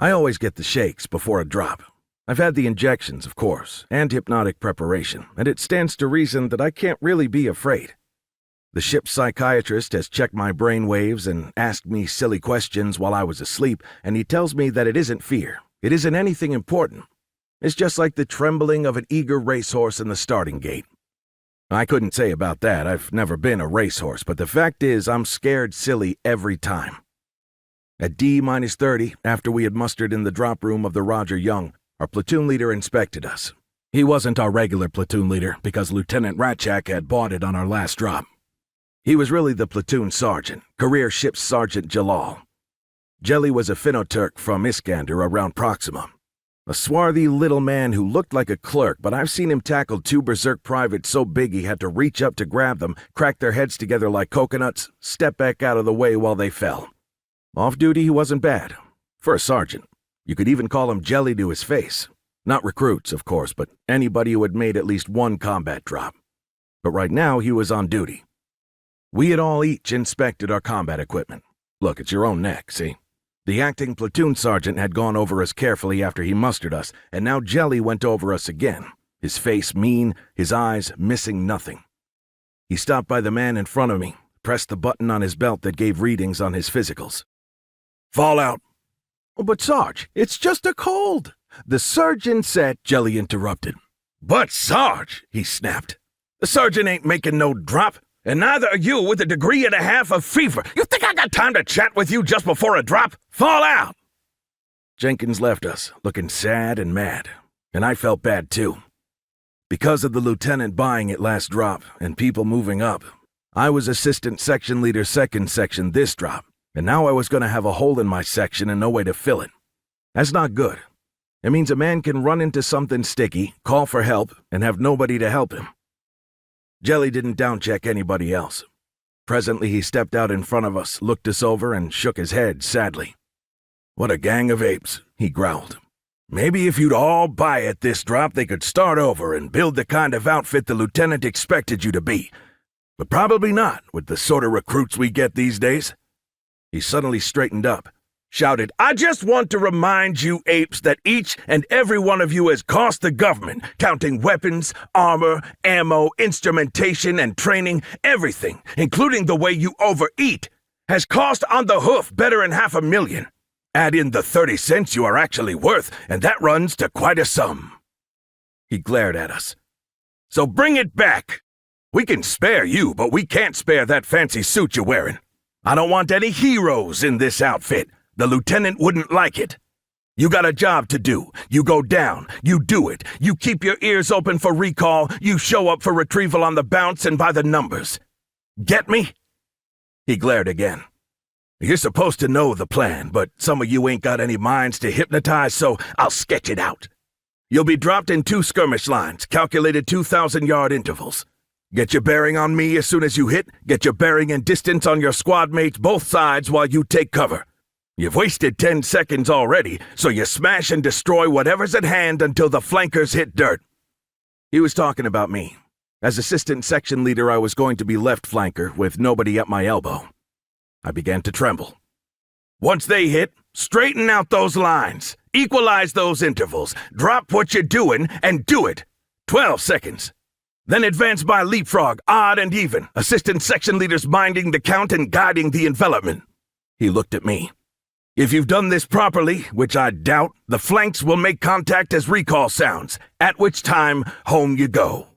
I always get the shakes before a drop. I've had the injections, of course, and hypnotic preparation, and it stands to reason that I can't really be afraid. The ship's psychiatrist has checked my brain waves and asked me silly questions while I was asleep, and he tells me that it isn't fear. It isn't anything important. It's just like the trembling of an eager racehorse in the starting gate. I couldn't say about that. I've never been a racehorse, but the fact is I'm scared silly every time. At D-30, after we had mustered in the drop room of the Roger Young, our platoon leader inspected us. He wasn't our regular platoon leader because Lieutenant Ratchak had bought it on our last drop. He was really the platoon sergeant, career ship sergeant Jalal. Jelly was a Finno-Turk from Iskander around Proxima. A swarthy little man who looked like a clerk, but I've seen him tackle two berserk privates so big he had to reach up to grab them, crack their heads together like coconuts, step back out of the way while they fell. Off duty, he wasn't bad. For a sergeant. You could even call him Jelly to his face. Not recruits, of course, but anybody who had made at least one combat drop. But right now, he was on duty. We had all each inspected our combat equipment. Look, it's your own neck, see? The acting platoon sergeant had gone over us carefully after he mustered us, and now Jelly went over us again, his face mean, his eyes missing nothing. He stopped by the man in front of me, pressed the button on his belt that gave readings on his physicals. Fallout. Oh, but Sarge, it's just a cold. The surgeon said, Jelly interrupted. But Sarge, he snapped, the surgeon ain't making no drop. And neither are you with a degree and a half of fever. You think I got time to chat with you just before a drop? Fall out! Jenkins left us, looking sad and mad, and I felt bad too. Because of the lieutenant buying it last drop and people moving up, I was assistant section leader second section this drop, and now I was going to have a hole in my section and no way to fill it. That's not good. It means a man can run into something sticky, call for help, and have nobody to help him. Jelly didn't downcheck anybody else. Presently he stepped out in front of us, looked us over, and shook his head sadly. What a gang of apes, he growled. Maybe if you'd all buy it this drop, they could start over and build the kind of outfit the lieutenant expected you to be. But probably not, with the sort of recruits we get these days. He suddenly straightened up, shouted, I just want to remind you apes that each and every one of you has cost the government, counting weapons, armor, ammo, instrumentation, and training, everything, including the way you overeat, has cost on the hoof better than $500,000. Add in the 30 cents you are actually worth, and that runs to quite a sum. He glared at us. So bring it back. We can spare you, but we can't spare that fancy suit you're wearing. I don't want any heroes in this outfit. The lieutenant wouldn't like it. You got a job to do. You go down. You do it. You keep your ears open for recall. You show up for retrieval on the bounce and by the numbers. Get me? He glared again. You're supposed to know the plan, but some of you ain't got any minds to hypnotize, so I'll sketch it out. You'll be dropped in 2 skirmish lines, calculated 2,000-yard intervals. Get your bearing on me as soon as you hit. Get your bearing and distance on your squad mates both sides while you take cover. You've wasted 10 seconds already, so you smash and destroy whatever's at hand until the flankers hit dirt. He was talking about me. As assistant section leader, I was going to be left flanker with nobody at my elbow. I began to tremble. Once they hit, straighten out those lines. Equalize those intervals. Drop what you're doing and do it. 12 seconds. Then advance by leapfrog, odd and even. Assistant section leaders minding the count and guiding the envelopment. He looked at me. If you've done this properly, which I doubt, the flanks will make contact as recall sounds, at which time home you go.